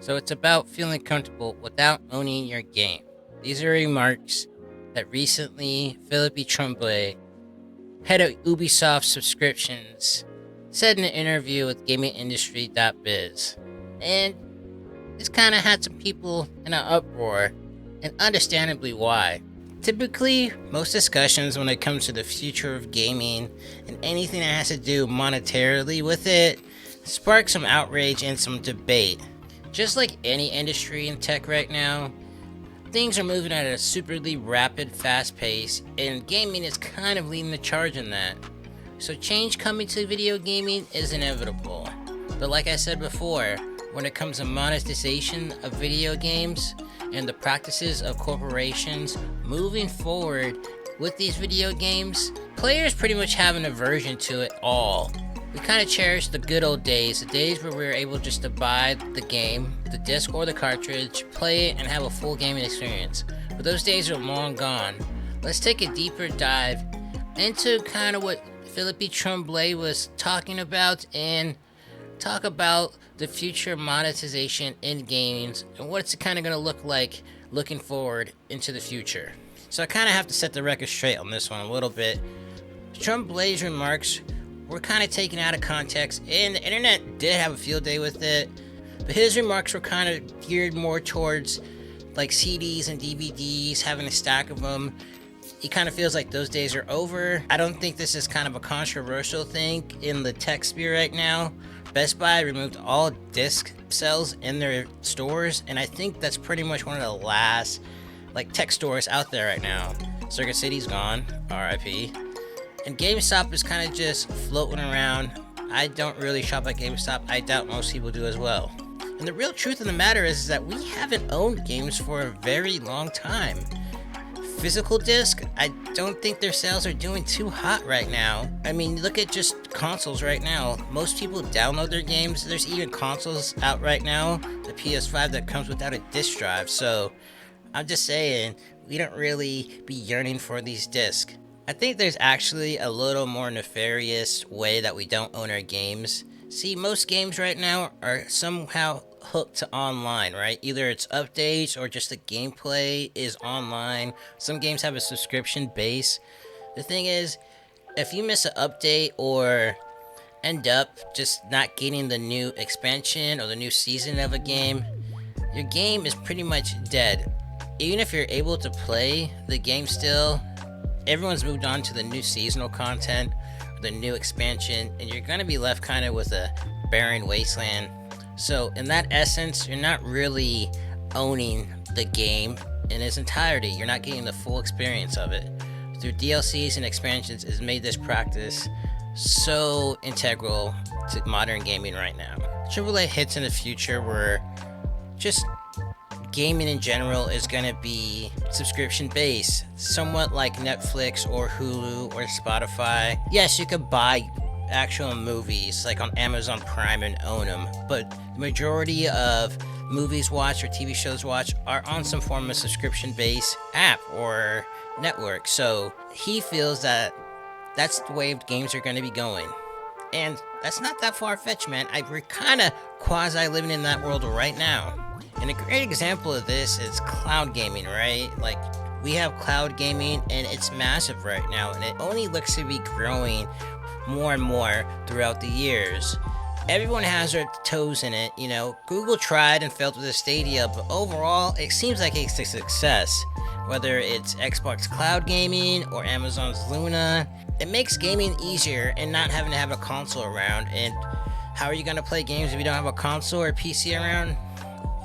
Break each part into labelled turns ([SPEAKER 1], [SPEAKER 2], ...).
[SPEAKER 1] So it's about feeling comfortable without owning your game. These are remarks that recently Phillippe Tremblay, head of Ubisoft subscriptions, said in an interview with gamingindustry.biz. And this kind of had some people in an uproar, and understandably why. Typically, most discussions when it comes to the future of gaming and anything that has to do monetarily with it spark some outrage and some debate. Just like any industry in tech right now, things are moving at a superly rapid, fast pace, and gaming is kind of leading the charge in that. So change coming to video gaming is inevitable. But like I said before, when it comes to monetization of video games and the practices of corporations moving forward with these video games, players pretty much have an aversion to it all. We kind of cherish the good old days, the days where we were able just to buy the game, the disc or the cartridge, play it, and have a full gaming experience. But those days are long gone. Let's take a deeper dive into kind of what Phillippe Tremblay was talking about and talk about the future monetization in games and what it's kind of going to look like looking forward into the future. So I kind of have to set the record straight on this one a little bit. Tremblay's remarks were kind of taken out of context, and the internet did have a field day with it, but his remarks were kind of geared more towards like CDs and DVDs, having a stack of them. He kind of feels like those days are over. I don't think this is kind of a controversial thing in the tech sphere right now. Best Buy removed all disc sales in their stores, and I think that's pretty much one of the last like tech stores out there right now. Circuit City's gone, RIP. And GameStop is kind of just floating around. I don't really shop at GameStop. I doubt most people do as well. And the real truth of the matter is that we haven't owned games for a very long time. Physical disc, I don't think their sales are doing too hot right now. I mean, look at just consoles right now. Most people download their games. There's even consoles out right now, the PS5 that comes without a disc drive. So I'm just saying, we don't really be yearning for these discs. I think there's actually a little more nefarious way that we don't own our games. See, most games right now are somehow hooked to online, right? Either it's updates or just the gameplay is online. Some games have a subscription base. The thing is, if you miss an update or end up just not getting the new expansion or the new season of a game, your game is pretty much dead. Even if you're able to play the game still, everyone's moved on to the new seasonal content, the new expansion, and you're going to be left kind of with a barren wasteland. So in that essence, you're not really owning the game in its entirety. You're not getting the full experience of it. Through DLCs and expansions has made this practice so integral to modern gaming right now. AAA hits in the future where just gaming in general is going to be subscription based, somewhat like Netflix or Hulu or Spotify. Yes, you could buy actual movies like on Amazon Prime and own them, but the majority of movies watched or TV shows watched are on some form of subscription based app or network. So he feels that that's the way games are going to be going. And that's not that far-fetched, man. We're kind of quasi living in that world right now. And a great example of this is cloud gaming, right? Like, we have cloud gaming and it's massive right now, and it only looks to be growing more and more throughout the years. Everyone has their toes in it, you know. Google tried and failed with the Stadia, but overall, it seems like it's a success. Whether it's Xbox Cloud Gaming or Amazon's Luna, it makes gaming easier and not having to have a console around. And how are you going to play games if you don't have a console or PC around?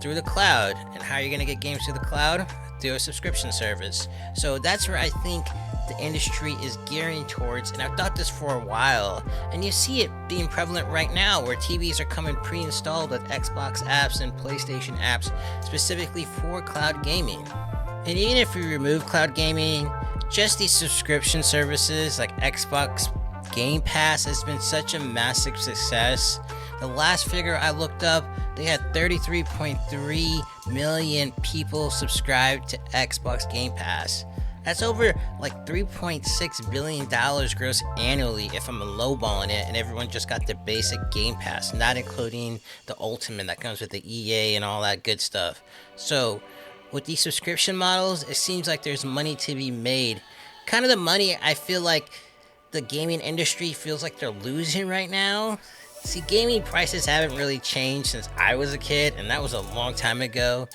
[SPEAKER 1] Through the cloud. And how are you going to get games through the cloud? Through a subscription service. So that's where I think the industry is gearing towards, and I've thought this for a while, and you see it being prevalent right now where TVs are coming pre-installed with Xbox apps and PlayStation apps specifically for cloud gaming. And even if we remove cloud gaming, just these subscription services like Xbox Game Pass has been such a massive success. The last figure I looked up, they had 33.3 million people subscribed to Xbox Game Pass. That's over like $3.6 billion gross annually if I'm lowballing it and everyone just got the basic Game Pass, not including the Ultimate that comes with the EA and all that good stuff. So, with these subscription models, it seems like there's money to be made. Kind of the money I feel like the gaming industry feels like they're losing right now. See, gaming prices haven't really changed since I was a kid, and that was a long time ago.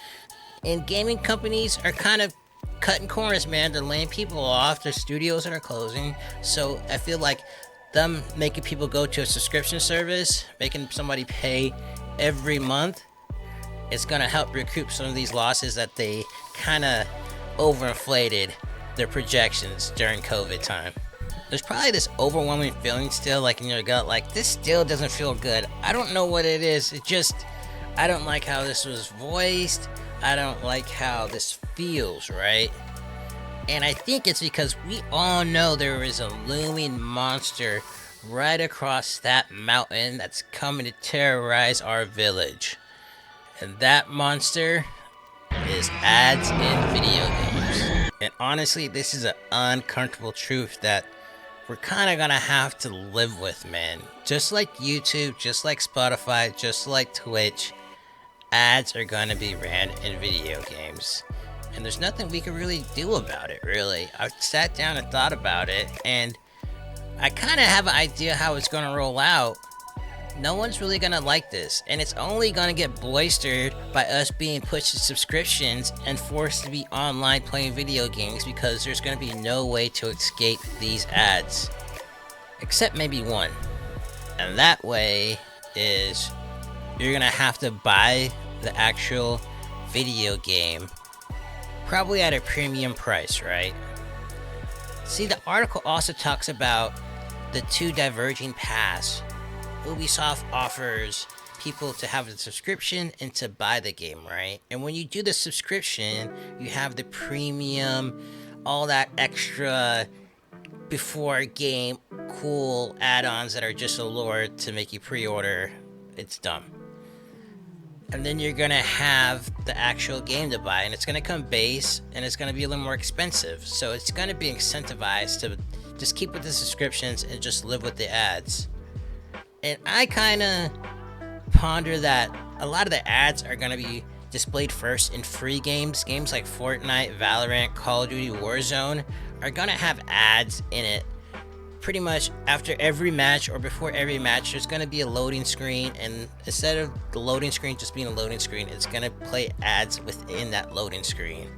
[SPEAKER 1] And gaming companies are kind of cutting corners, man. They're laying people off. There's studios that are closing. So I feel like them making people go to a subscription service, making somebody pay every month, it's gonna help recoup some of these losses that they kind of overinflated their projections during COVID time. There's probably this overwhelming feeling still, like in your gut, like this still doesn't feel good. I don't know what it is. I don't like how this was voiced. I don't like how this feels, right? And I think it's because we all know there is a looming monster right across that mountain that's coming to terrorize our village. And that monster is ads in video games. And honestly, this is an uncomfortable truth that we're kind of gonna have to live with, man. Just like YouTube, just like Spotify, just like Twitch, ads are gonna be ran in video games. And there's nothing we can really do about it, really. I sat down and thought about it, and I kind of have an idea how it's gonna roll out. No one's really gonna like this, and it's only gonna get bolstered by us being pushed to subscriptions and forced to be online playing video games, because there's gonna be no way to escape these ads. Except maybe one. And that way is you're gonna have to buy the actual video game, probably at a premium price, right? See, the article also talks about the two diverging paths. Ubisoft offers people to have a subscription and to buy the game, right? And when you do the subscription, you have the premium, all that extra before game cool add-ons that are just a lure to make you pre-order. It's dumb. And then you're gonna have the actual game to buy, and it's gonna come base, and it's gonna be a little more expensive. So it's gonna be incentivized to just keep with the subscriptions and just live with the ads. And I kind of ponder that a lot of the ads are going to be displayed first in free games. Games like Fortnite, Valorant, Call of Duty, Warzone are going to have ads in it. Pretty much after every match or before every match, there's going to be a loading screen. And instead of the loading screen just being a loading screen, it's going to play ads within that loading screen.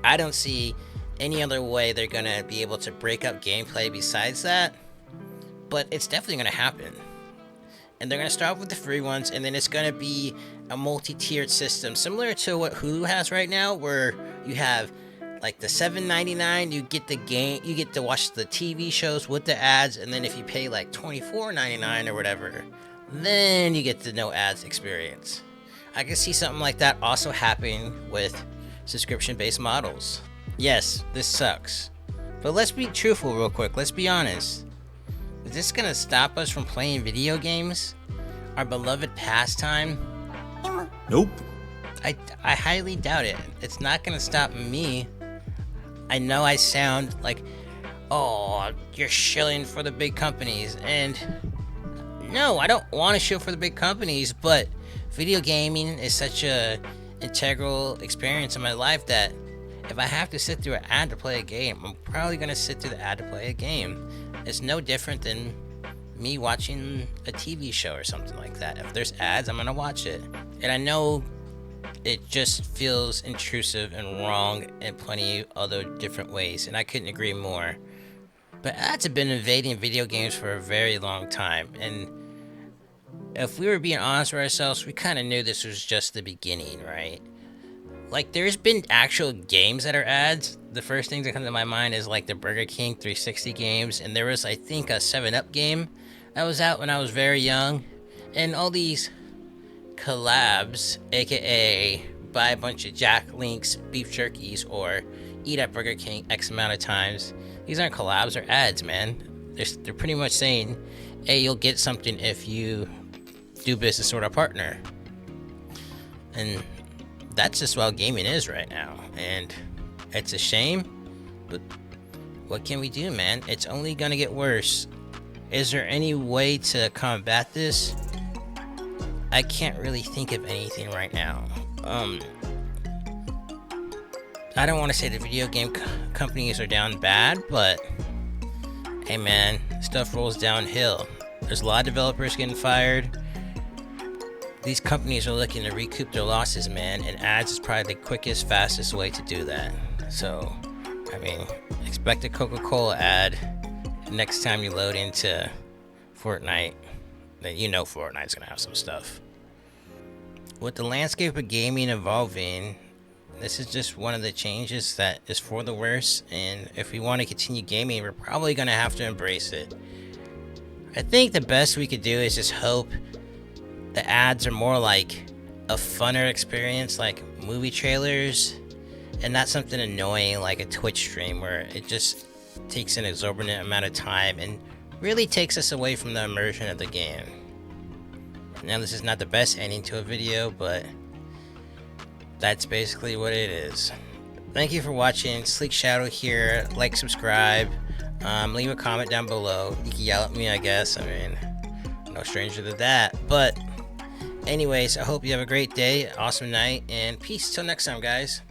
[SPEAKER 1] I don't see any other way they're going to be able to break up gameplay besides that. But it's definitely going to happen. And they're going to start with the free ones, and then it's going to be a multi-tiered system, similar to what Hulu has right now, where you have like the $7.99, you get the game, you get to watch the TV shows with the ads, and then if you pay like $24.99 or whatever, then you get the no ads experience. I can see something like that also happening with subscription-based models. Yes, this sucks. But let's be truthful real quick, let's be honest. Is this gonna stop us from playing video games? Our beloved pastime?
[SPEAKER 2] Nope.
[SPEAKER 1] I highly doubt it. It's not gonna stop me. I know I sound like, oh, you're shilling for the big companies. And no, I don't want to shill for the big companies, but video gaming is such a integral experience in my life that if I have to sit through an ad to play a game, I'm probably gonna sit through the ad to play a game. It's no different than me watching a TV show or something like that. If there's ads, I'm gonna watch it. And I know it just feels intrusive and wrong in plenty of other different ways, and I couldn't agree more. But ads have been invading video games for a very long time, and if we were being honest with ourselves, we kind of knew this was just the beginning, right? Like, there's been actual games that are ads. The first thing that comes to my mind is like the Burger King 360 games, and there was, I think, a 7-Up game that was out when I was very young, and all these collabs, aka buy a bunch of Jack Link's beef jerkies or eat at Burger King X amount of times. These aren't collabs, they're ads, man. They're pretty much saying, hey, you'll get something if you do business with our partner. And that's just how gaming is right now, and it's a shame, but what can we do, man? It's only gonna get worse. Is there any way to combat this? I can't really think of anything right now. I don't want to say the video game companies are down bad, but hey man, stuff rolls downhill. There's a lot of developers getting fired. These companies are looking to recoup their losses, man, and ads is probably the quickest, fastest way to do that. So, I mean, expect a Coca-Cola ad next time you load into Fortnite. Then you know Fortnite's gonna have some stuff. With the landscape of gaming evolving, this is just one of the changes that is for the worse, and if we want to continue gaming, we're probably gonna have to embrace it. I think the best we could do is just hope the ads are more like a funner experience, like movie trailers, and not something annoying like a Twitch stream where it just takes an exorbitant amount of time and really takes us away from the immersion of the game. Now, this is not the best ending to a video, but that's basically what it is. Thank you for watching. Sleek Shadow here. Like, subscribe, leave a comment down below. You can yell at me, I guess. I mean, no stranger to that. But anyways, I hope you have a great day, awesome night, and peace till next time, guys.